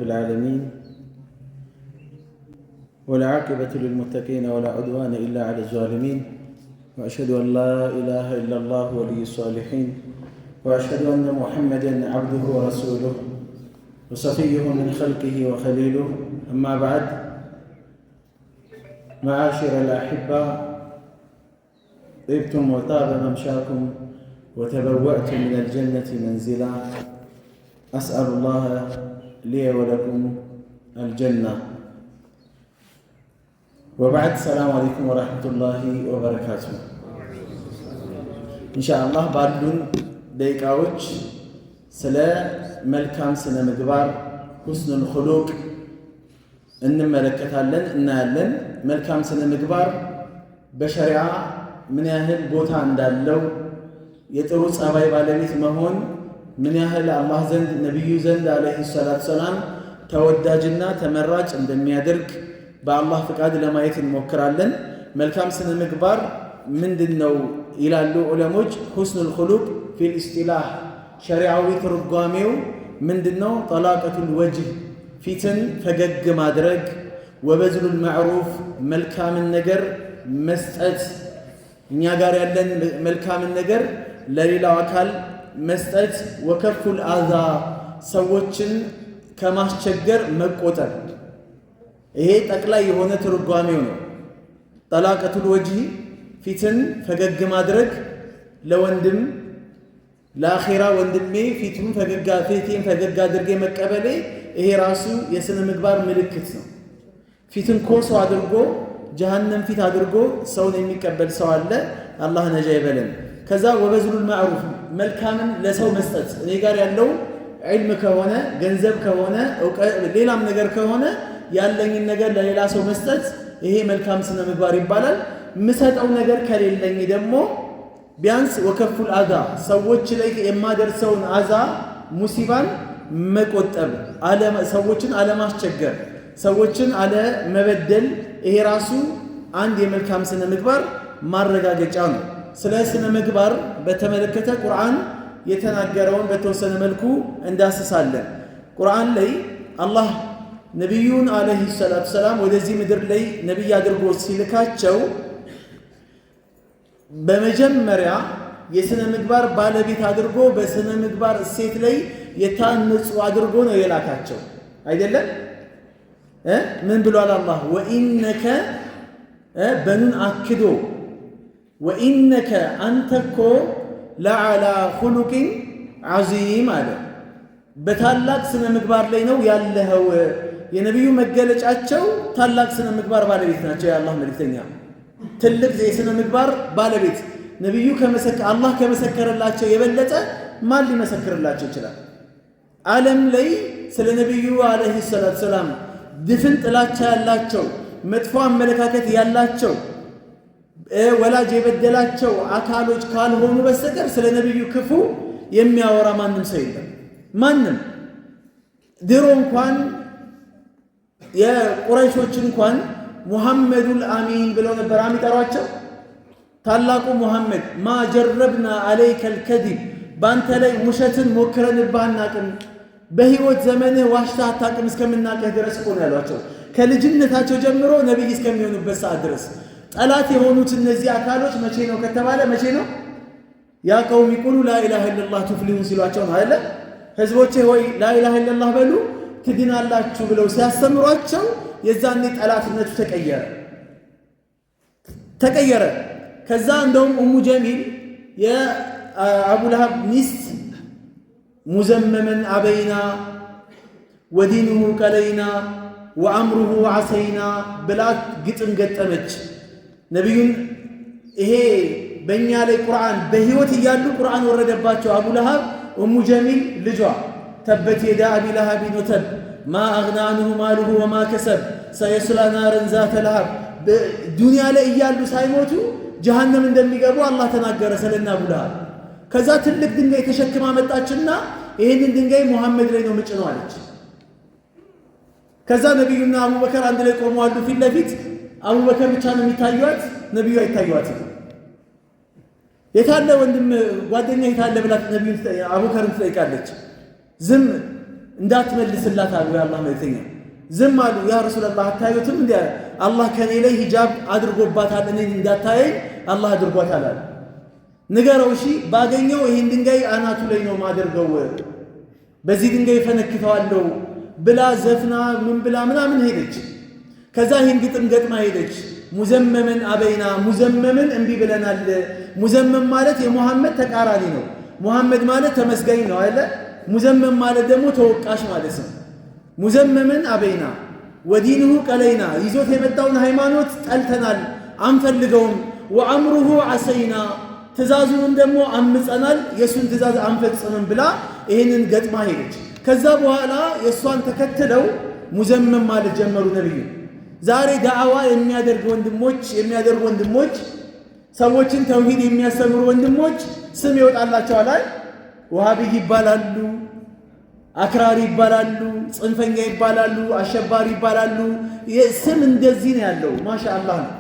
رب العالمين والعاقبة للمتقين ولا عدوان إلا على الظالمين وأشهد أن لا إله إلا الله ولي الصالحين وأشهد أن محمدا عبده ورسوله وصفيه من خلقه وخليله أما بعد معاشر الأحبة طبتم وطاب ممشاكم وتبوأتم من الجنة منزلا أسأل الله لي ولكم الجنة وبعد السلام عليكم ورحمة الله وبركاته إن شاء الله بعدون دقيقة سلا ملكام سنة مقبار حسن الخلق إنما لكتالن إنهالن ملكام سنة مقبار بشريعة من أهل بوتان دالو يتروس أباي بالبيت مهون من أهل الله زند نبي زند عليه الصلاة والسلام توداجنا تمراج عندما يدرك بالله فقاد لما يتمكرالن ملكام سنة مقبار من دنو إلى اللو علموج حسن الخلق في الاصطلاح شريعوي ترقاميو من دنو طلاقة الوجه فتن فقق مادرق وبذل المعروف ملكام النجر مسأت نياغار يلن ملكام النجر لليلا وكال مسأت وكف الآذى سوتشن كما شجر مقوتر ይሄ ጠቅላይ የሆነ ትርጓሜው ነው ጠላቀቱል ወጅህ ፊትን ፈገግ ማድረግ ለወንድም ለአኺራ ወንድሜ ፊቱን ፈገግ አድርጌ መቀበሌ ይሄ ራሱ የሥነ ምግባር ምልክት ነው ፊትን ኮሶ አድርጎ ጀሃነም ፊት አድርጎ ሰውን የሚቀበል ሰው አለ አላህ ነጃ ይበለን ከዛ ወበዝሉል ማዕሩፍ መልካምን ለሰው መስጠት እኔ ጋር ያለው ዒልም ከሆነ ገንዘብ ከሆነ ሌላም ነገር ከሆነ ያለኝን ነገር ለሌላ ሰው መስጠት ይሄ መልካም ስነ ምግባር ይባላል ምሰጠው ነገር ከሌለኝ ደግሞ ቢያንስ ወከፉል አዛ ሰዎች ላይ የማደርሰውን አዛ ሙሲባን መቆጠብ ሰዎችን አለማስቸገር ሰዎችን አለመበደል ይሄ ራሱ አንድ የመልካም ስነ ምግባር ማረጋገጫ ነው ስለ ስነ ምግባር በተመለከተ ቁርአን የተናገረውን በተወሰነ መልኩ እንዳስሳለን ቁርአን ላይ አላህ ነብዩን አለይሂ ሰላቱ ሰላም ወደዚህ ምድር ላይ ነብይ አድርጎ ሲልካቸው በመጀመሪያ የሥነ ምግባር ባለቤት አድርጎ በሥነ ምግባር እሴት ላይ የታነጹ አድርጎ ነው የላካቸው አይደለም ምን ብሏል አላህ ወኢነከ በኑን አክዶ ወኢነከ አንተኮ ለዓላ ኹሉቂን ዐዚም አለ በታላቅ ስነ ምግባር ላይ ነው ያለኸው የነብዩ መገለጫቸው ታላቅ ስነ ምግባር ባለቤት ናቸው የአላህ መልእክተኛ ትልቅ የስነ ምግባር ባለቤት ነብዩ አላህ ከመሰከረላቸው የበለጠ ማን ሊመሰክርላቸው ይችላል ዓለም ላይ ስለ ነብዩ አለይሂ ሰላቱ ሰላም ድፍን ጥላቻ ያላቸው መጥፎ አመለካከት ያላቸው ወላጅ የበደላቸው አካሎች ካልሆኑ በስተቀር ስለ ነብዩ ክፉ የሚያወራ ማንም ሰው የለም ማንም ድሮ እንኳን የቁረይሾች እንኳን ሙሐመዱል አሚን ብለው ነበር የሚጠሯቸው ታላቁ ሙሐመድ ማ ጀረብና አለይከል ከዲብ ባንተ ላይ ውሸትን ሞክረንብህ አናቅም በህይወት ዘመንህ ዋሽተህ አታቅም እስከምናቀህ ድረስ እኮ ነው ያሏቸው ከልጅነታቸው ጀምሮ ነብይ እስከሚሆኑበት ሰዓት ድረስ ጠላት የሆኑት እነዚህ አካሎች መቼ ነው ከተባለ መቼ ነው ያ ቀውም ይቁሉ ላ ኢላሃ ኢላላህ ቱፍሊሁን ሲሏቸው ነው አይደል ህዝቦቼ ሆይ ላ ኢላሃ ኢላላህ በሉ ትድናላችሁ ብለው ሲያስተምሯቸው የዛኔ ጠላትነቱ ተቀየረ ከዛ እንደውም ኡሙ ጀሚል የአቡ ለሃብ ሚስት ሙዘመመን አበይና ወዲኑሁ ቀለይና ወአምሩሁ ዐሰይና ብላ ግጥም ገጠመች ነብዩን ይሄ በእኛ ላይ ቁርአን በህይወት እያሉ ቁርአን ወረደባቸው አቡ ለሃብ ኡሙ ጀሚል ልጇ تبت يدا أبي لهب وتب ما أغنى عنه ماله وما كسب سيصلى نارا ذات لهب الدنيا لا إيالو سايموتو جهنم እንደሚ ገቡ አላህ ተናገረ ስለና አቡ ለሃብ ከዛ ትልቅ ድንጋይ ተሸክማ መጣችና ይሄንን ድንጋይ መሐመድ ላይ ነው ምጭነው አለች ከዛ ነብዩና አቡበከር አንድ ላይ ቆመዋል ፊት ለፊት አቡበከር ብቻ ነው የሚታዩት ነብዩ አይታዩዋትም የታለ ወንድም ጓደኛ የታለ ብላ ነብዩ አቡበከርን ትጠይቃለች ዝም እንዳትመልስላት አሉ የአላህ መልእክተኛ። ዝም አሉ። ያ ረሱላላህ አታዩትም እንዴ አላህ ከኔ ላይ ሂጃብ አድርጎባታል፣ እኔ እንዳታየኝ አላህ አድርጓታል አለ። ንገረው እሺ ባገኘው ይሄን ድንጋይ አናቱ ላይ ነው ማደርገው፣ በዚህ ድንጋይ ፈነክተዋለሁ ብላ ዘፍና ምን ብላ ምናምን ሄደች። ከዛ ይሄን ግጥም ገጥማ ሄደች። ሙዘመምን አበይና ሙዘመምን እንቢ ብለናል። ሙዘመም ማለት የሙሐመድ ተቃራኒ ነው። ሙሐመድ ማለት ተመስጋኝ ነው አይደል? ሙዘመም ማለት ደግሞ ተወቃሽ ማለት ነው። ሙዘመምን አበይና ወዲንሁ ቀለይና ይዞት የመጣውን ሃይማኖት ጠልተናል አንፈልገውም። ወአምሩሁ ዐሰይና ትእዛዙንም ደግሞ አምፀናል የሱን ትእዛዝ አንፈጽምም ብላ ይሄንን ገጥማ ሄደች። ከዛ በኋላ የሷን ተከትለው ሙዘመም ማለት ጀመሩ ነብዩ። ዛሬ ዳዕዋ የሚያደርጉ ወንድሞች ሰዎችን ተውሂድ የሚያስተምሩ ወንድሞች ስም ይወጣላቸዋል። ወሃቢ ይባላሉ፣ አክራሪ ይባላሉ፣ ጽንፈኛ ይባላሉ፣ አሸባሪ ይባላሉ። ስም እንደዚህ ነው ያለው። ማሻአላህ ነው።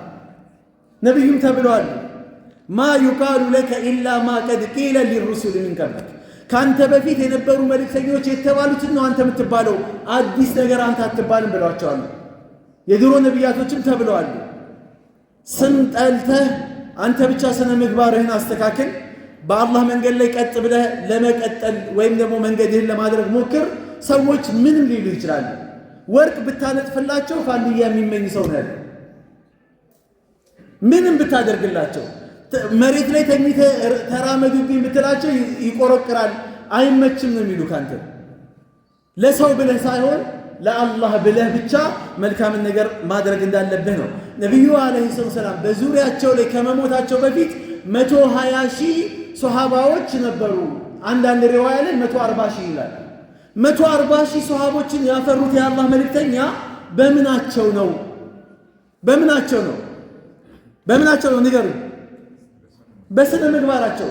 ነብዩም ተብለዋል ማ ዩቃሉ ለከ ኢላ ማ ቀድ ቂለ ሊሩሱል ሚን ቀብለክ ካንተ በፊት የነበሩ መልእክተኞች የተባሉትን ነው አንተ የምትባለው፣ አዲስ ነገር አንተ አትባልም ብለዋቸዋል። የድሮ ነቢያቶችም ተብለዋል ስም ጠልተህ አንተ ብቻ ስነ ምግባርህን አስተካክል፣ በአላህ መንገድ ላይ ቀጥ ብለህ ለመቀጠል ወይም ደግሞ መንገድህን ለማድረግ ሞክር። ሰዎች ምንም ሊሉ ይችላሉ። ወርቅ ብታነጥፍላቸው ፋልያ የሚመኝ ሰው ነው ያለው። ምንም ብታደርግላቸው መሬት ላይ ተኝተህ ተራመዱብኝ ብትላቸው ይቆረቅራል፣ አይመችም ነው የሚሉ ካንተ። ለሰው ብለህ ሳይሆን ለአላህ ብለህ ብቻ መልካምን ነገር ማድረግ እንዳለብህ ነው። ነቢዩ አለይሂ ሰላም በዙሪያቸው ላይ ከመሞታቸው በፊት 120 ሺህ ሶሃባዎች ነበሩ። አንዳንድ ሪዋያ ላይ 140 ሺህ ይላል። 140 ሺህ ሶሃቦችን ያፈሩት የአላህ መልእክተኛ በምናቸው ነው? ንገሩ። በስነ ምግባራቸው።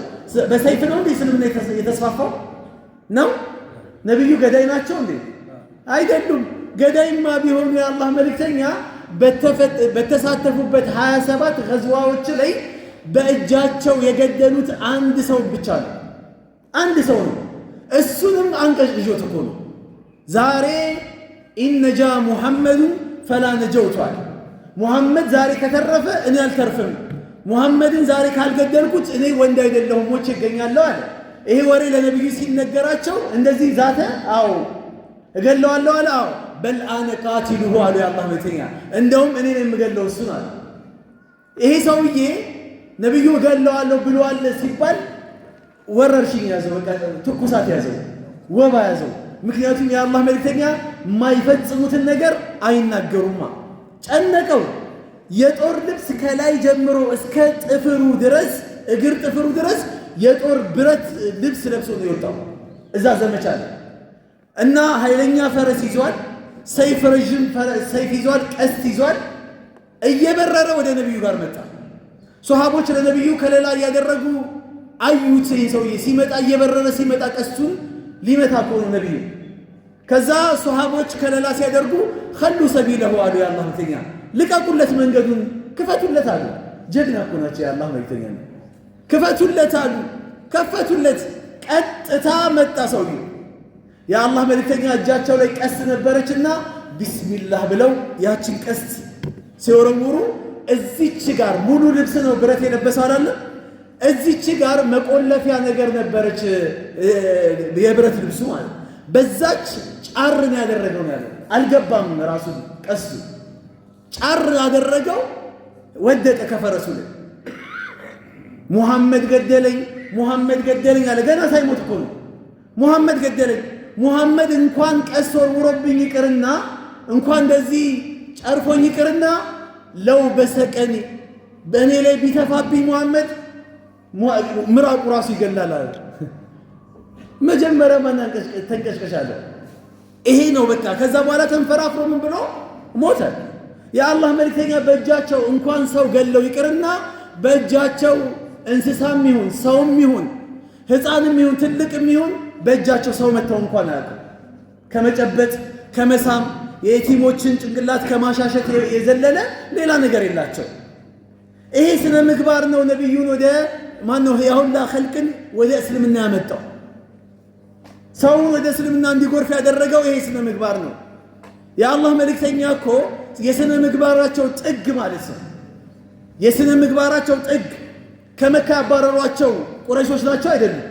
በሰይፍ ነው እንዴ እስልምና የተስፋፋው ነው? ነብዩ ገዳይ ናቸው እንዴ? አይደሉም። ገዳይማ ቢሆኑ የአላህ መልእክተኛ በተሳተፉበት 27 ገዝዋዎች ላይ በእጃቸው የገደሉት አንድ ሰው ብቻ ነው። አንድ ሰው ነው። እሱንም አንቀሽቅሾት እኮ ነው። ዛሬ ኢነጃ ሙሐመዱ ፈላ ነጀውቷል። ሙሐመድ ዛሬ ከተረፈ እኔ አልተርፍም፣ ሙሐመድን ዛሬ ካልገደልኩት እኔ ወንድ አይደለሁም ሞቼ እገኛለሁ አለ። ይሄ ወሬ ለነብዩ ሲነገራቸው እንደዚህ ዛተ። አዎ እገለዋለሁ አለ። አዎ በል አነ ቃቲሉሁ አሉ የአላህ መልእክተኛ። እንደውም እኔ ነኝ የምገለው እሱን አለ። ይሄ ሰውዬ ነብዩ እገለዋለሁ ብሏል ሲባል ወረርሽኝ ያዘው፣ በቃ ትኩሳት ያዘው፣ ወባ ያዘው። ምክንያቱም የአላህ መልእክተኛ የማይፈጽሙትን ነገር አይናገሩማ። ጨነቀው። የጦር ልብስ ከላይ ጀምሮ እስከ ጥፍሩ ድረስ እግር ጥፍሩ ድረስ የጦር ብረት ልብስ ለብሶ ነው የወጣው እዛ ዘመቻ ላይ እና ኃይለኛ ፈረስ ይዟል፣ ሰይፍ ረጅም ሰይፍ ይዟል፣ ቀስት ይዟል። እየበረረ ወደ ነብዩ ጋር መጣ። ሶሃቦች ለነብዩ ከለላ እያደረጉ አዩት። ይሄ ሰውዬ ሲመጣ እየበረረ ሲመጣ ቀስቱን ሊመታ ከሆነ ነብዩ ከዛ ሶሃቦች ከለላ ሲያደርጉ خلو سبيله አሉ የአላህ መልእክተኛ። ልቀቁለት፣ መንገዱን ክፈቱለት አሉ። ጀግና እኮ ናቸው የአላህ መልእክተኛ። ክፈቱለት አሉ። ከፈቱለት። ቀጥታ መጣ ሰውዬው። የአላህ መልእክተኛ እጃቸው ላይ ቀስት ነበረችና ቢስሚላህ ብለው ያችን ቀስት ሲወረውሩ እዚች ጋር ሙሉ ልብስ ነው ብረት የለበሰው አይደል? እዚች ጋር መቆለፊያ ነገር ነበረች የብረት ልብሱ ማለት። በዛች ጫር ነው ያደረገው ነው ያለው። አልገባም ራሱ ቀስቱ ጫር ያደረገው ወደቀ ከፈረሱ ላይ። ሙሐመድ ገደለኝ አለ። ገና ሳይሞት እኮ ነው ሙሐመድ ገደለኝ። ሙሐመድ እንኳን ቀስ ወርውሮብኝ ይቅርና እንኳን እንደዚህ ጨርፎኝ ይቅርና ለው በሰቀኒ በእኔ ላይ ቢተፋብኝ ሙሐመድ ምራቁ ራሱ ይገላል አለ። መጀመሪያ ማን ተንቀሽቀሻለ? ይሄ ነው በቃ። ከዛ በኋላ ተንፈራፍሮ ምን ብሎ ሞተ። የአላህ መልእክተኛ በእጃቸው እንኳን ሰው ገለው ይቅርና በእጃቸው እንስሳም ይሁን ሰውም ይሁን ሕፃንም ይሁን ትልቅም ይሁን በእጃቸው ሰው መተው እንኳን አያውቁም። ከመጨበጥ ከመሳም የየቲሞችን ጭንቅላት ከማሻሸት የዘለለ ሌላ ነገር የላቸው። ይሄ ስነ ምግባር ነው ነብዩን ወደ ማነው ያሁላ ኸልቅን ወደ እስልምና ያመጣው። ሰውን ወደ እስልምና እንዲጎርፍ ያደረገው ይሄ ስነ ምግባር ነው። የአላህ መልእክተኛ እኮ የስነ ምግባራቸው ጥግ ማለት ነው። የስነ ምግባራቸው ጥግ ከመካ ያባረሯቸው ቁረይሾች ናቸው አይደሉም?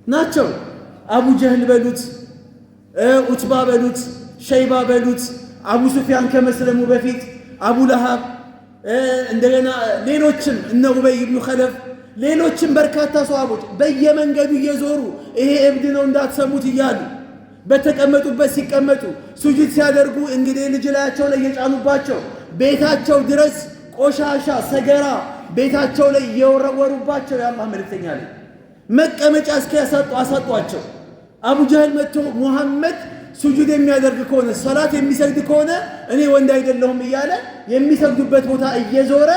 ናቸው። አቡ ጀህል በሉት፣ ኡትባ በሉት፣ ሸይባ በሉት፣ አቡ ሱፊያን ከመስለሙ በፊት አቡ ለሃብ፣ እንደገና ሌሎችም እነ ኡበይ ኢብኑ ኸለፍ፣ ሌሎችም በርካታ ሰሃቦች በየመንገዱ እየዞሩ ይሄ እብድ ነው እንዳትሰሙት እያሉ በተቀመጡበት ሲቀመጡ ሱጁድ ሲያደርጉ እንግዲህ ልጅ ላያቸው ላይ እየጫኑባቸው ቤታቸው ድረስ ቆሻሻ ሰገራ ቤታቸው ላይ እየወረወሩባቸው የአላህ መልእክተኛ ላይ መቀመጫ እስከ አሳጧቸው። አቡ ጀህል መጥቶ ሙሐመድ ሱጁድ የሚያደርግ ከሆነ ሰላት የሚሰግድ ከሆነ እኔ ወንድ አይደለሁም እያለ የሚሰግዱበት ቦታ እየዞረ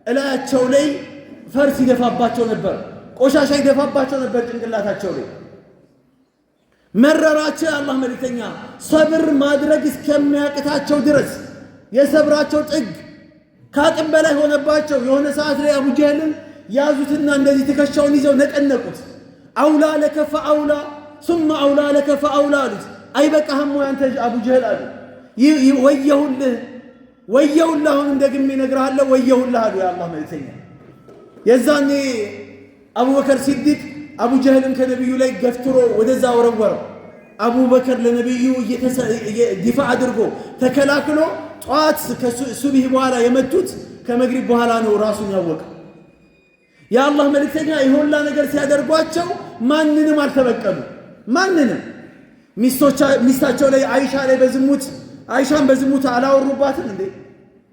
እላያቸው ላይ ፈርስ ይደፋባቸው ነበር፣ ቆሻሻ ይደፋባቸው ነበር ጭንቅላታቸው ላይ። መረራቸው የአላህ መልእክተኛ ሰብር ማድረግ እስከሚያቅታቸው ድረስ የሰብራቸው ጥግ ከአቅም በላይ ሆነባቸው። የሆነ ሰዓት ላይ አቡ ጀህልን ያዙትና እንደዚህ ትከሻውን ይዘው ነቀነቁት። አውላ ለከ ፈአውላ ሱመ አውላ ለከ ፈአውላ አሉት። አይበቃህም ወይ አንተ አቡ ጀህል አሉ። ወየውልህ አሁን ደግሜ እነግርሃለሁ ወየውልህ አሉ የአላህ መልእክተኛ። የዛኔ አቡበከር ሲዲቅ አቡ ጀህልን ከነቢዩ ላይ ገፍትሮ ወደዛ ወረወረው። አቡበከር ለነቢዩ ዲፋ አድርጎ ተከላክሎ ጠዋት ከሱብህ በኋላ የመቱት ከመግሪብ በኋላ ነው ራሱን ያወቀው። የአላህ መልእክተኛ ይሁላ ነገር ሲያደርጓቸው ማንንም አልተበቀሉ። ማንንም ሚስታቸው ላይ አይሻን በዝሙት አላወሩባትም እንዴ?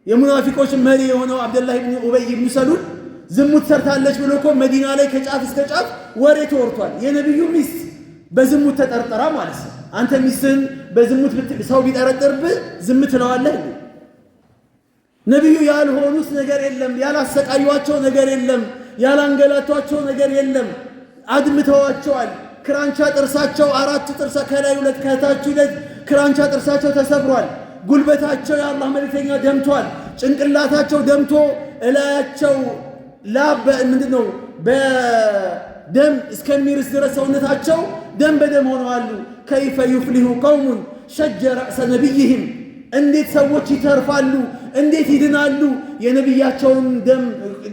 የሙናፊቆች መሪ የሆነው አብደላህ ኢብኑ ኡበይ ኢብኑ ሰሉል ዝሙት ሰርታለች ብሎ እኮ መዲና ላይ ከጫፍ እስከ ጫፍ ወሬ ተወርቷል። የነቢዩ ሚስት በዝሙት ተጠርጥራ ማለት ነው። አንተ ሚስትህን በዝሙት ሰው ቢጠረጥርብህ ዝም ትለዋለህ? ነቢዩ ያልሆኑት ነገር የለም፣ ያላሰቃዩዋቸው ነገር የለም፣ ያላንገላቷቸው ነገር የለም። አድምተዋቸዋል። ክራንቻ ጥርሳቸው 4 ጥርስ ከላይ 2 ከታች 2 ክራንቻ ጥርሳቸው ተሰብሯል። ጉልበታቸው የአላህ መልእክተኛ ደምቷል። ጭንቅላታቸው ደምቶ እላያቸው ላብ ምንድነው በደም እስከሚርስ ድረስ ሰውነታቸው ደም በደም ሆነዋል። ከይፈ ዩፍሊሁ ቀውሙን ሸጀ ረእሰ ነቢይህም፣ እንዴት ሰዎች ይተርፋሉ፣ እንዴት ይድናሉ የነቢያቸውን ደም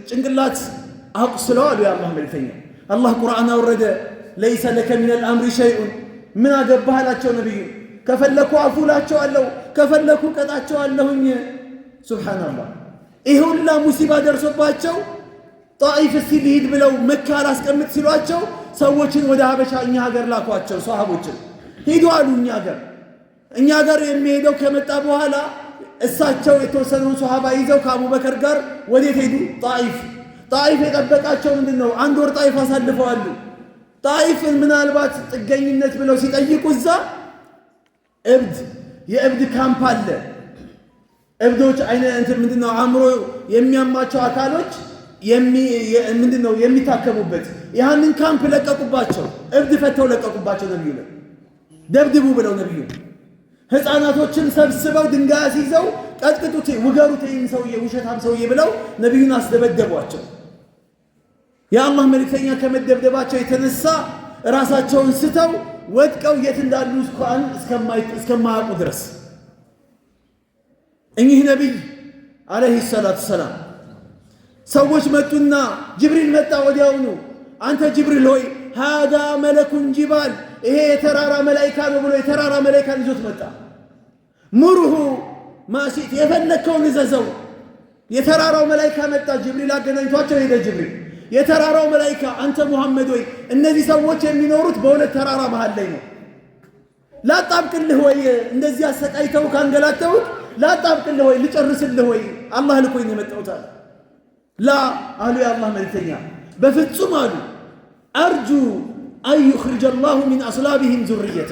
ጭንቅላት አቁስለዋል። የአላህ መልእክተኛ አላህ ቁርአን አወረደ። ለይሰ ለከ ሚነል አምሪ ሸይኡን፣ ምን አገባህ አላቸው ነቢዩ። ከፈለኩ አፉላቸዋለሁ፣ ከፈለኩ ቀጣቸዋለሁኝ። ሱብሓነላህ። ይህ ሁላ ሙሲባ ደርሶባቸው ጣኢፍ እስቲ ልሂድ ብለው መካ አላስቀምጥ ሲሏቸው ሰዎችን ወደ ሀበሻ እኛ ሀገር ላኳቸው። ሰሃቦችን ሂዱ አሉ። እኛ ሀገር የሚሄደው ከመጣ በኋላ እሳቸው የተወሰነውን ሰሃባ ይዘው ከአቡበከር ጋር ወዴት ሄዱ? ጣኢፍ የጠበቃቸው ምንድን ነው? 1 ወር ጣኢፍ አሳልፈዋሉ። ጣኢፍን ምናልባት ጥገኝነት ብለው ሲጠይቁ እዛ የእብድ ካምፕ አለ። እብዶች ምንድነው አእምሮ የሚያማቸው አካሎች ምንድነው የሚታከሙበት። ያንን ካምፕ ለቀቁባቸው። እብድ ፈተው ለቀቁባቸው። ነብዩ ደብድቡ ብለው ነብዩ ህፃናቶችን ሰብስበው ድንጋይ ሲይዘው ቀጥቅጡት፣ ውገሩት፣ ይህን ሰውዬ ውሸታም ሰውዬ ብለው ነብዩን አስደበደቧቸው። የአላህ መልእክተኛ ከመደብደባቸው የተነሳ ራሳቸውን ስተው ወድቀው የት እንዳሉ እስከማያውቁ ድረስ እኚህ ነቢይ አለይሂ ሰላቱ ሰላም ሰዎች መጡና ጅብሪል መጣ ወዲያውኑ። አንተ ጅብሪል ሆይ ሃዳ መለኩን ጂባል፣ ይሄ የተራራ መላኢካ ነው ብሎ የተራራ መላኢካን ይዞት መጣ። ሙሩሁ ማሲት፣ የፈለከውን እዘዘው። የተራራው መላኢካ መጣ። ጅብሪል አገናኝቷቸው ሄደ። ጅብሪል የተራራው መላኢካ አንተ ሙሐመድ ሆይ እነዚህ ሰዎች የሚኖሩት በሁለት ተራራ መሃል ላይ ነው። ላጣብቅልህ ወይ እንደዚህ አሰቃይተው ካንገላተውት ላጣብቅልህ ወይ ልጨርስልህ ወይ አላህ ልኮኝ ነው የመጣሁት አለ። ላ አሉ የአላህ መልእክተኛ በፍጹም አሉ። አርጁ አን ዩኽሪጀ አላሁ ሚን አስላቢሂም ዙርየተ፣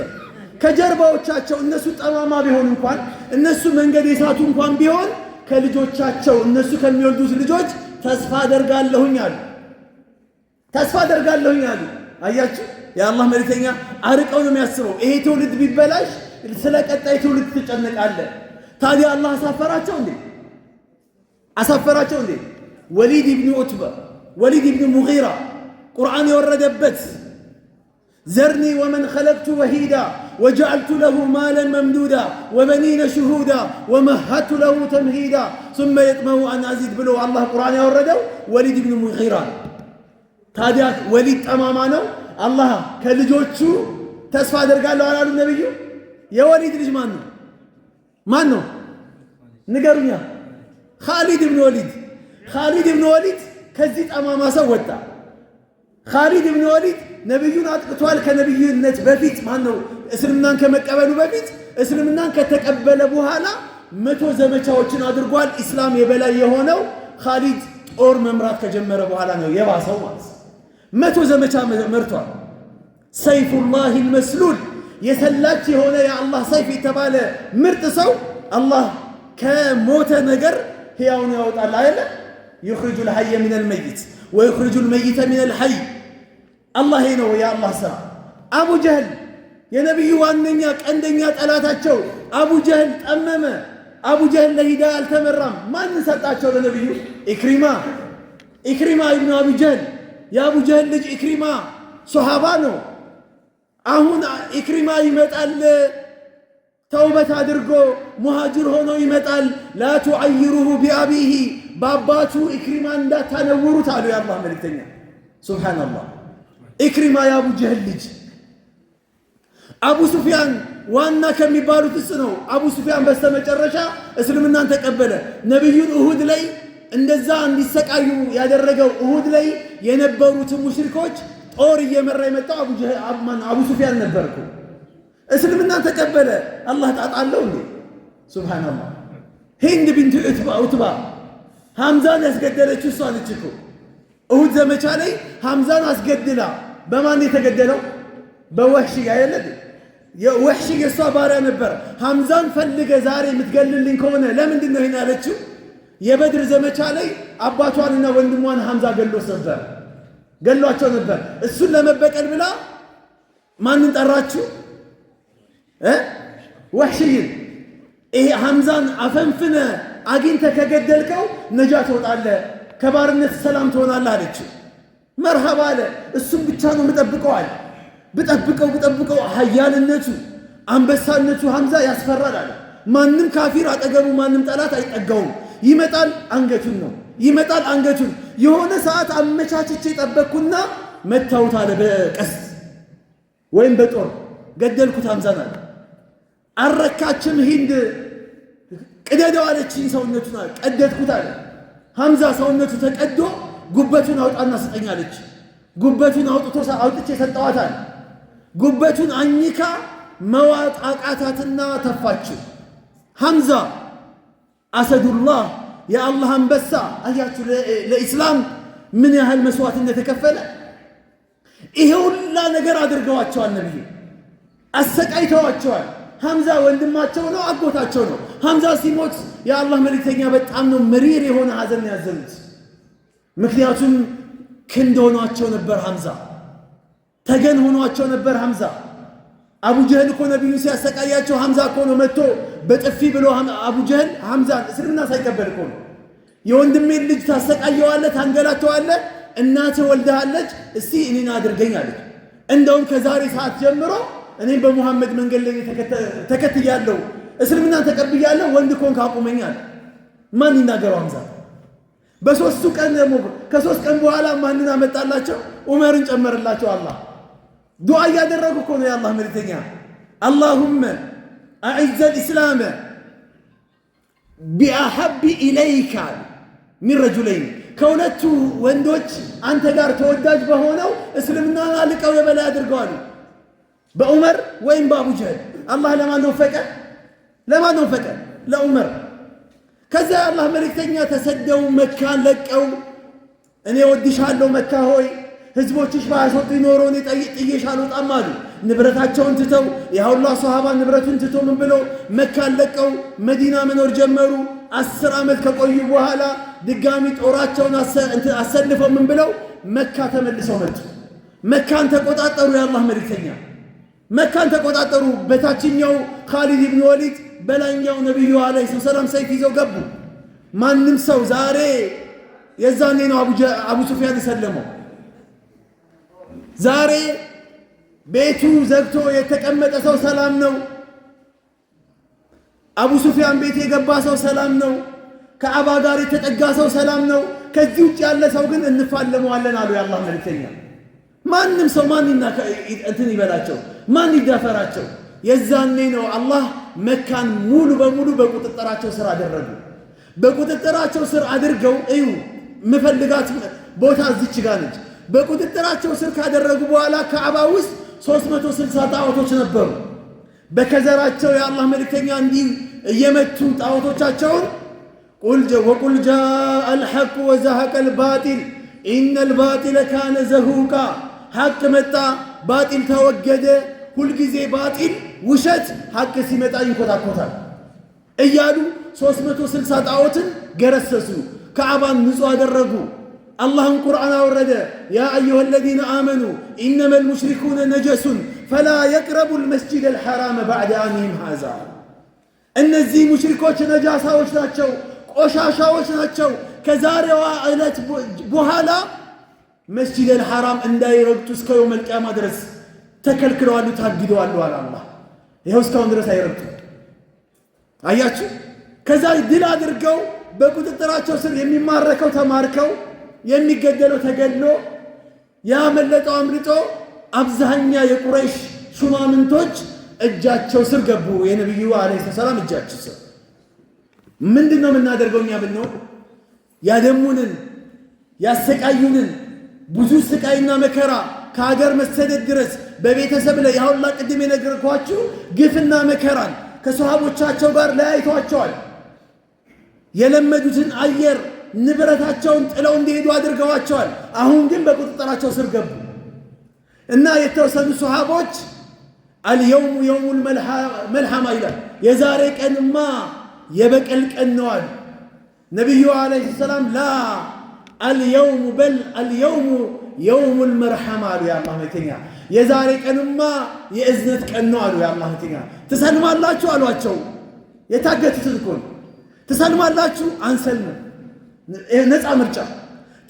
ከጀርባዎቻቸው እነሱ ጠማማ ቢሆን እንኳን እነሱ መንገድ የሳቱ እንኳን ቢሆን ከልጆቻቸው እነሱ ከሚወልዱት ልጆች ተስፋ አደርጋለሁኝ አሉ። ተስፋ አደርጋለሁኝ አሉ። አያችሁ የአላህ መልእክተኛ አርቀው ነው የሚያስበው። ይሄ ትውልድ ቢበላሽ ስለ ቀጣይ ትውልድ ትጨነቃለህ። ታዲያ አላህ አሳፈራቸው እንዴ? አሳፈራቸው እንዴ? ወሊድ ኢብኑ ዑትባ፣ ወሊድ ኢብኑ ሙጊራ ቁርአን የወረደበት ዘርኒ ወመን ኸለቅቱ ወሂዳ ወጀዐልቱ ለሁ ማለን መምዱዳ ወበኒነ ሽሁዳ ወመሀቱ ለሁ ተምሂዳ ሱመ የጥመዑ አን አዚድ ብሎ አላህ ቁርአን ያወረደው ወሊድ ብን ሙጊራ። ታዲያ ወሊድ ጠማማ ነው። አላህ ከልጆቹ ተስፋ አደርጋለሁ አላሉ ነብዩ? የወሊድ ልጅ ማን ነው? ማን ነው? ንገሩኛ። ኻሊድ ብን ወሊድ። ኻሊድ ብን ወሊድ ከዚህ ጠማማ ሰው ወጣ። ኻሊድ ብን ወሊድ ነብዩን አጥቅቷል። ከነብዩነት በፊት ማን ነው? እስልምናን ከመቀበሉ በፊት እስልምናን ከተቀበለ በኋላ 100 ዘመቻዎችን አድርጓል። ኢስላም የበላይ የሆነው ኻሊድ ጦር መምራት ከጀመረ በኋላ ነው የባሰው ማለት ነው። 100 ዘመቻ መርቷል። ሰይፉላህ አልመስሉል የሰላች የሆነ የአላህ ሰይፍ የተባለ ምርጥ ሰው አላህ ከሞተ ነገር ሕያውን ያወጣል አይደል? يخرج الحي من الميت ويخرج الميت من الحي الله ነው የአላህ ስራ። አቡ ጀህል የነብዩ ዋነኛ ቀንደኛ ጠላታቸው አቡ ጀህል ጠመመ። አቡ ጀህል ለሂዳያ አልተመራም። ማን ሰጣቸው ለነብዩ? ኢክሪማ ኢብኑ አቡ ጀህል። የአቡ ጀህል ልጅ ኢክሪማ ሱሐባ ነው። አሁን ኢክሪማ ይመጣል ተውበት አድርጎ ሙሃጅር ሆኖ ይመጣል። ላ ቱዐይሩሁ ቢአቢሂ በአባቱ ኢክሪማ እንዳታነውሩት አሉ የአላህ መልእክተኛ። ሱብሓነላህ። ኢክሪማ የአቡ ጀህል ልጅ። አቡ ሱፊያን ዋና ከሚባሉት ውስጥ ነው። አቡ ሱፊያን በስተመጨረሻ እስልምናን ተቀበለ። ነቢዩን እሁድ ላይ እንደዛ እንዲሰቃዩ ያደረገው እሁድ ላይ የነበሩትን ሙሽሪኮች ጦር እየመራ የመጣው አቡ ሱፊያን ነበርኩ። እስልምናን ተቀበለ። አላህ ጣጣለው እንዴ! ሱብሃንአላህ። ሂንድ ቢንት ዑትባ ሐምዛን ያስገደለችው እሷ ነች እኮ። እሁድ ዘመቻ ላይ ሐምዛን አስገድላ በማን የተገደለው? በወህሺ አይደል? የወህሺ የሷ ባሪያ ነበር። ሐምዛን ፈልገ ዛሬ የምትገልልኝ ከሆነ ለምንድን ነው ይሄን ያለችው? የበድር ዘመቻ ላይ አባቷንና ወንድሟን ሐምዛ ገሏቸው ነበር። እሱን ለመበቀል ብላ ማንን ጠራችሁ? ወህሺን። ይሄ ሐምዛን አፈንፍነ አግኝተ ከገደልከው ነጃ ትወጣለህ፣ ከባርነት ሰላም ትሆናለህ አለችው። መርሐባ አለ። እሱም ብቻ ነው የምጠብቀው አለ። ብጠብቀው ሀያልነቱ አንበሳነቱ ሐምዛ ያስፈራል አለ። ማንም ካፊር አጠገቡ ማንም ጠላት አይጠጋውም። ይመጣል አንገቱን ነው ይመጣል አንገቱን። የሆነ ሰዓት አመቻችቼ ጠበቅኩና መታውት አለ። በቀስት ወይም በጦር ገደልኩት ሐምዛን አለ። አረካችም ሂንድ ቅደደው አለችኝ። ሰውነቱን አለ ቀደድኩት አለ። ሐምዛ ሰውነቱ ተቀዶ ጉበቱን አውጣና ስጠኝ አለች። ጉበቱን አውጥቼ ሰጠዋታል። ጉበቱን አኝካ መዋጥ አቃታትና ተፋችው። ሐምዛ አሰዱላህ የአላህ አንበሳ። አያችሁ ለኢስላም ምን ያህል መስዋዕት እንደተከፈለ። ይሄ ሁላ ነገር አድርገዋቸዋል። ነብዩ አሰቃይተዋቸዋል። ሐምዛ ወንድማቸው ነው፣ አጎታቸው ነው። ሐምዛ ሲሞት የአላህ መልእክተኛ በጣም ነው መሪር የሆነ ሐዘን ያዘኑት። ምክንያቱም ክንድ ሆኗቸው ነበር ሐምዛ፣ ተገን ሆኗቸው ነበር ሐምዛ። አቡ ጀህል እኮ ነብዩን ሲያሰቃያቸው ሐምዛ እኮ ነው መጥቶ በጥፊ ብሎ አቡ ጀህል ሐምዛን እስልምና ሳይቀበል እኮ ነው። የወንድሜን ልጅ ታሰቃየዋለህ፣ ታንገላተዋለህ፣ እናትህ ወልደሃለች፣ እስቲ እኔን አድርገኝ አለች። እንደውም ከዛሬ ሰዓት ጀምሮ እኔም በሙሐመድ መንገድ ላይ ተከትያለሁ፣ እስልምናን ተቀብያለሁ፣ ወንድ ኮንክ አቁመኝ አለ። ማን ይናገረው ሐምዛ? በሶስቱ ቀን ደግሞ ከሶስት ቀን በኋላ ማንን አመጣላቸው? ዑመርን ጨመረላቸው። አላህ ዱዓ እያደረጉ እኮ ነው የአላህ መልእክተኛ። አላሁመ አዕዘ ልእስላመ ቢአሐቢ ኢለይካ ሚን ረጁለይን፣ ከሁለቱ ወንዶች አንተ ጋር ተወዳጅ በሆነው እስልምናን አልቀው የበላይ አድርገዋል። በዑመር ወይም በአቡ ጀህል። አላህ ለማን ወፈቀ? ለዑመር። ከዛ የአላህ መልእክተኛ ተሰደው መካን ለቀው እኔ ወድሻለሁ መካ ሆይ ህዝቦችሽ ባያስወጡ ኖሮ እኔ ጥዬሽ አልወጣም አሉ። ንብረታቸውን ትተው የአላህ ሷሃባ ንብረቱን ትቶ ምን ብለው መካን ለቀው መዲና መኖር ጀመሩ። 10 ዓመት ከቆዩ በኋላ ድጋሚ ጦራቸውን አሰልፈው ምን ብለው መካ ተመልሰው መጡ። መካን ተቆጣጠሩ። የአላህ መልእክተኛ መካን ተቆጣጠሩ። በታችኛው ኻሊድ ኢብኑ ወሊድ፣ በላይኛው ነብዩ አለይሂ ሰላም ሰይፍ ይዘው ገቡ። ማንም ሰው ዛሬ የዛኔ ነው አቡ ሱፊያን የሰለመው። ዛሬ ቤቱ ዘግቶ የተቀመጠ ሰው ሰላም ነው። አቡ ሱፊያን ቤት የገባ ሰው ሰላም ነው። ከአባ ጋር የተጠጋ ሰው ሰላም ነው። ከዚህ ውጭ ያለ ሰው ግን እንፋለመዋለን አሉ የአላህ መልእክተኛ። ማንም ሰው ማን እንትን ይበላቸው፣ ማን ይዳፈራቸው? የዛኔ ነው አላህ መካን ሙሉ በሙሉ በቁጥጥራቸው ስር አደረጉ። በቁጥጥራቸው ስር አድርገው እዩ መፈልጋት ቦታ እዚች ጋር ነች። በቁጥጥራቸው ስር ካደረጉ በኋላ ከአባ ውስጥ 360 ጣዖቶች ነበሩ። በከዘራቸው የአላህ መልእክተኛ እንዲህ እየመቱ ጣዖቶቻቸውን ወቁል ጃአል ሐቅ ወዘሀቀል ባጢል ኢነል ባጢለ ካነ ዘሁቃ፣ ሐቅ መጣ ባጢል ተወገደ። ሁልጊዜ ባጢል ውሸት ሐቅ ሲመጣ ይንኮታኮታል እያሉ 360 ጣዖትን ገረሰሱ። ከዓባን ንጹህ አደረጉ። አላህም ቁርአን አወረደ። ያ አዩሃ አለዚነ አመኑ ኢነመል ሙሽሪኩነ ነጀሱን ፈላ የቅረቡ ልመስጂድ አልሐራመ ባዕደ አሚሂም ሃዛ። እነዚህ ሙሽሪኮች ነጃሳዎች ናቸው፣ ቆሻሻዎች ናቸው። ከዛሬዋ ዕለት በኋላ መስጂድ አልሐራም እንዳይረግጡ እስከ የውመል ቂያማ ድረስ ተከልክለዋል፣ ታግደዋል አለ አላህ። ይኸው እስካሁን ድረስ አይረግጡ። አያችሁ። ከዛ ድል አድርገው በቁጥጥራቸው ስር የሚማረከው ተማርከው፣ የሚገደለው ተገድሎ፣ ያመለጠው አምልጦ አብዛኛ የቁረይሽ ሹማምንቶች እጃቸው ስር ገቡ። የነቢዩ አለይሂ ሰላም እጃቸው ስር ምንድነው የምናደርገው? እኛ ብንሆን ያደሙንን ያሰቃዩንን ብዙ ስቃይና መከራ ከሀገር መሰደድ ድረስ በቤተሰብ ላይ ያሁላ ቅድም የነገርኳችሁ ግፍና መከራን ከሰሃቦቻቸው ጋር ለያይቷቸዋል። የለመዱትን አየር ንብረታቸውን ጥለው እንዲሄዱ አድርገዋቸዋል። አሁን ግን በቁጥጥራቸው ስር ገቡ እና የተወሰኑ ሰሃቦች አልየውሙ የውሙል መልሐማ ይላል። የዛሬ ቀንማ የበቀል ቀን ነው አሉ ነቢዩ አለይሂ ሰላም። ላ አልየውሙ በል አልየውሙ የውሙል መርሐማ አሉ የአላህ መልእክተኛ። የዛሬ ቀንማ የእዝነት ቀን ነው አሉ የአላህ መልእክተኛ። ትሰልማላችሁ አሏቸው። የታገቱትን እኮ ትሰልማላችሁ? አንሰልም። ነፃ ምርጫ።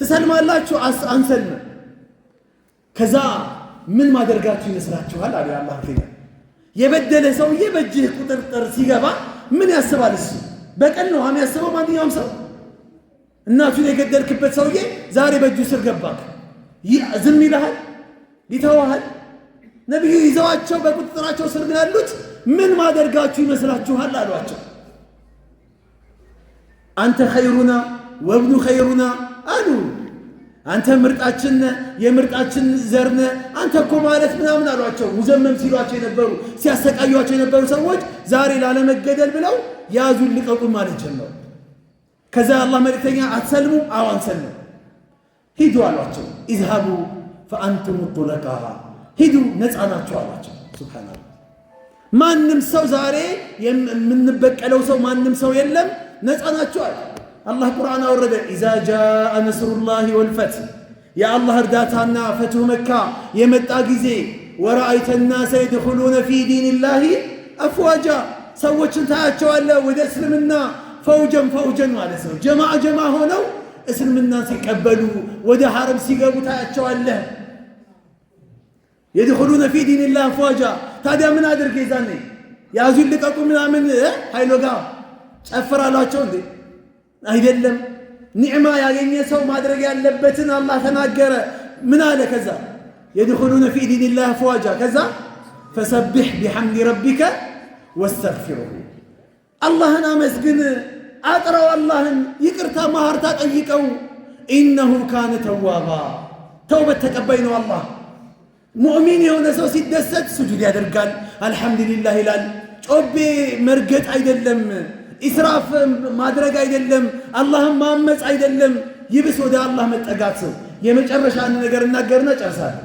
ትሰልማላችሁ? አንሰልም። ከዛ ምን ማደርጋችሁ ይመስላችኋል አሉ የአላህ መልእክተኛ። የበደለ ሰውዬ በእጅህ ቁጥጥር ሲገባ ምን ያስባል እሱ? በቀል ነው የሚያስበው ማንኛውም ሰው። እናቱን የገደልክበት ሰውዬ ዛሬ በእጁ ስር ገባክ፣ ዝም ይልሃል? ይተዋሃል? ነቢዩ ይዘዋቸው በቁጥጥራቸው ስር ነው ያሉት። ምን ማደርጋችሁ ይመስላችኋል አሏቸው። አንተ ኸይሩና ወብኑ ኸይሩና አሉ። አንተ ምርጣችን የምርጣችን ዘርነ አንተ እኮ ማለት ምናምን አሏቸው። ሙዘመም ሲሏቸው የነበሩ ሲያሰቃዩቸው የነበሩ ሰዎች ዛሬ ላለመገደል ብለው ያዙን ልቀቁን ማለት ጀመሩ። ከዛ አላህ መልእክተኛ አትሰልሙም? አዎ አንሰልም። ሂዱ አሏቸው። ኢዝሃቡ ፈአንቱም ጡለቃ፣ ሂዱ ነፃ ናችሁ አሏቸው። ሱብሃንአላህ። ማንም ሰው ዛሬ የምንበቀለው ሰው ማንም ሰው የለም፣ ነፃ ናችሁ አለ አላህ። ቁርአን አወረደ። ኢዛ ጃአ ነስሩላሂ ወልፈትህ፣ የአላህ እርዳታና ፈትሁ መካ የመጣ ጊዜ ወረአይተ ናሰ የድኹሉነ ፊ ዲኒላሂ አፍዋጃ፣ ሰዎችን ታያቸዋለህ ወደ እስልምና ፈውጀን ማለት ነው። ጀማ ሆነው እስልምናን ሲቀበሉ ወደ ሐረም ሲገቡ ታያቸዋለህ። የድኹሉነ ፊ ዲኒላሂ አፍዋጃ። ታዲያ ምን አድርገ ይዛኔ ያዙን ልቀቁ ምናምን ኃይሎ ጋር ጨፍራላቸው እንዴ? አይደለም። ኒዕማ ያገኘ ሰው ማድረግ ያለበትን አላህ ተናገረ። ምን አለ? ከዛ የድኹሉነ ፊ ዲኒላሂ አፍዋጃ። ከዛ ፈሰቢሕ ቢሐምዲ ረቢከ ወስተግፊሩሁ፣ አላህን አመስግን፣ አጥረው፣ አላህን ይቅርታ ማህርታ ጠይቀው። ኢነሁ ካነ ተዋባ፣ ተውበት ተቀባይ ነው አላህ። ሙእሚን የሆነ ሰው ሲደሰት ስጁድ ያደርጋል፣ አልሐምዱሊላህ ይላል። ጮቤ መርገጥ አይደለም፣ ኢስራፍ ማድረግ አይደለም፣ አላህን ማመፅ አይደለም። ይብስ ወደ አላህ መጠጋት ሰው። የመጨረሻ አንድ ነገር እናገርና ጨርሳለሁ።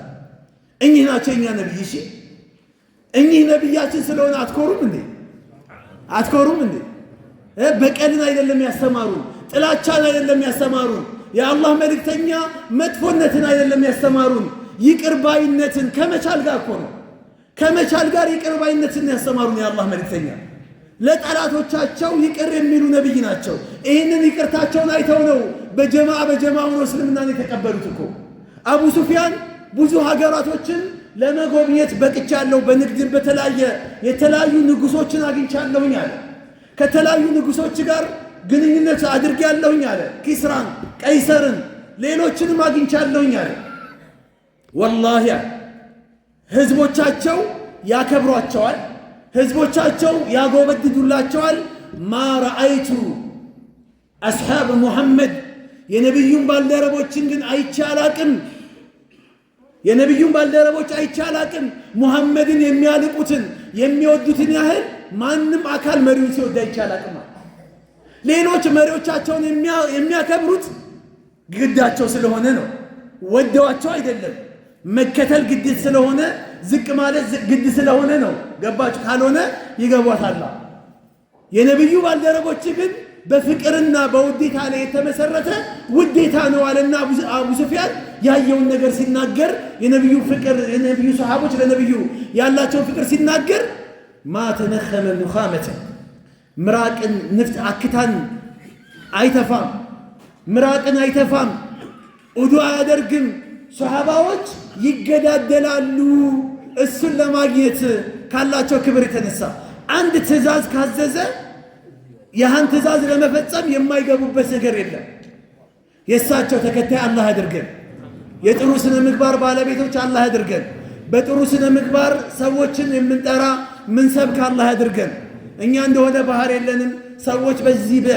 እኚህ ናቸው የኛ ነቢይ። እሺ እኚህ ነቢያችን ስለሆነ አትኮሩም እንዴ? አትኮሩም እንዴ? በቀልን አይደለም ያስተማሩን፣ ጥላቻን አይደለም ያስተማሩን። የአላህ መልእክተኛ መጥፎነትን አይደለም ያስተማሩን፣ ይቅር ባይነትን ከመቻል ጋር እኮ ነው። ከመቻል ጋር ይቅር ባይነትን ያስተማሩን የአላህ መልእክተኛ። ለጠላቶቻቸው ይቅር የሚሉ ነቢይ ናቸው። ይህንን ይቅርታቸውን አይተው ነው በጀማ ሆነው እስልምናን የተቀበሉት እኮ። አቡ ሱፊያን ብዙ ሀገራቶችን ለመጎብኘት በቅቻለሁ። በንግድም በተለያየ የተለያዩ ንጉሶችን አግኝቻለሁኝ አለ። ከተለያዩ ንጉሶች ጋር ግንኙነት አድርጌያለሁኝ አለ። ኪስራን፣ ቀይሰርን፣ ሌሎችንም አግኝቻለሁኝ አለ። ወላሂ ህዝቦቻቸው ያከብሯቸዋል፣ ህዝቦቻቸው ያጎበድዱላቸዋል። ማ ረአይቱ አስሓብ ሙሐመድ የነቢዩን ባልደረቦችን ግን አይቼ አላቅም። የነቢዩን ባልደረቦች አይቼ አላቅም። ሙሐመድን የሚያልቁትን የሚወዱትን ያህል ማንም አካል መሪውን ሲወድ አይቼ አላቅም። ሌሎች መሪዎቻቸውን የሚያከብሩት ግዳቸው ስለሆነ ነው፣ ወደዋቸው አይደለም። መከተል ግድ ስለሆነ ዝቅ ማለት ግድ ስለሆነ ነው። ገባችሁ? ካልሆነ ይገቧታል። የነቢዩ ባልደረቦች ግን በፍቅርና በውዴታ ላይ የተመሰረተ ውዴታ ነው አለና አቡ ሱፊያን ያየውን ነገር ሲናገር የነቢዩ ፍቅር የነቢዩ ሰሃቦች ለነቢዩ ያላቸውን ፍቅር ሲናገር ማ ተነኸመ ኑኻመተ ምራቅን ንፍጥ አክታን አይተፋም፣ ምራቅን አይተፋም፣ ኡዱ አያደርግም። ሰሃባዎች ይገዳደላሉ እሱን ለማግኘት ካላቸው ክብር የተነሳ አንድ ትእዛዝ ካዘዘ ያህን ትእዛዝ ለመፈጸም የማይገቡበት ነገር የለም። የእሳቸው ተከታይ አላህ አድርገን፣ የጥሩ ስነ ምግባር ባለቤቶች አላህ አድርገን፣ በጥሩ ስነ ምግባር ሰዎችን የምንጠራ ምንሰብክ አላህ አድርገን። እኛ እንደሆነ ባህር የለንም። ሰዎች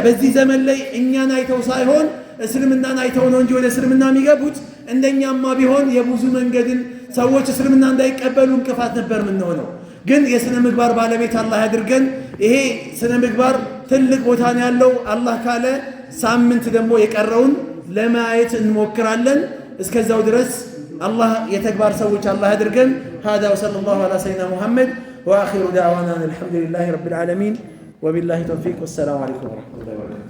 በዚህ ዘመን ላይ እኛን አይተው ሳይሆን እስልምናን አይተው ነው እንጂ ወደ እስልምና የሚገቡት። እንደኛማ ቢሆን የብዙ መንገድን ሰዎች እስልምና እንዳይቀበሉ እንቅፋት ነበር የምንሆነው። ግን የስነ ምግባር ባለቤት አላህ አድርገን። ይሄ ስነ ምግባር ትልቅ ቦታ ነው ያለው። አላህ ካለ ሳምንት ደግሞ የቀረውን ለማየት እንሞክራለን። እስከዛው ድረስ አላህ የተግባር ሰዎች አላህ አድርገን። هذا وصلى الله على سيدنا محمد واخر دعوانا الحمد لله رب العالمين وبالله توفيق والسلام عليكم ورحمة الله وبركاته.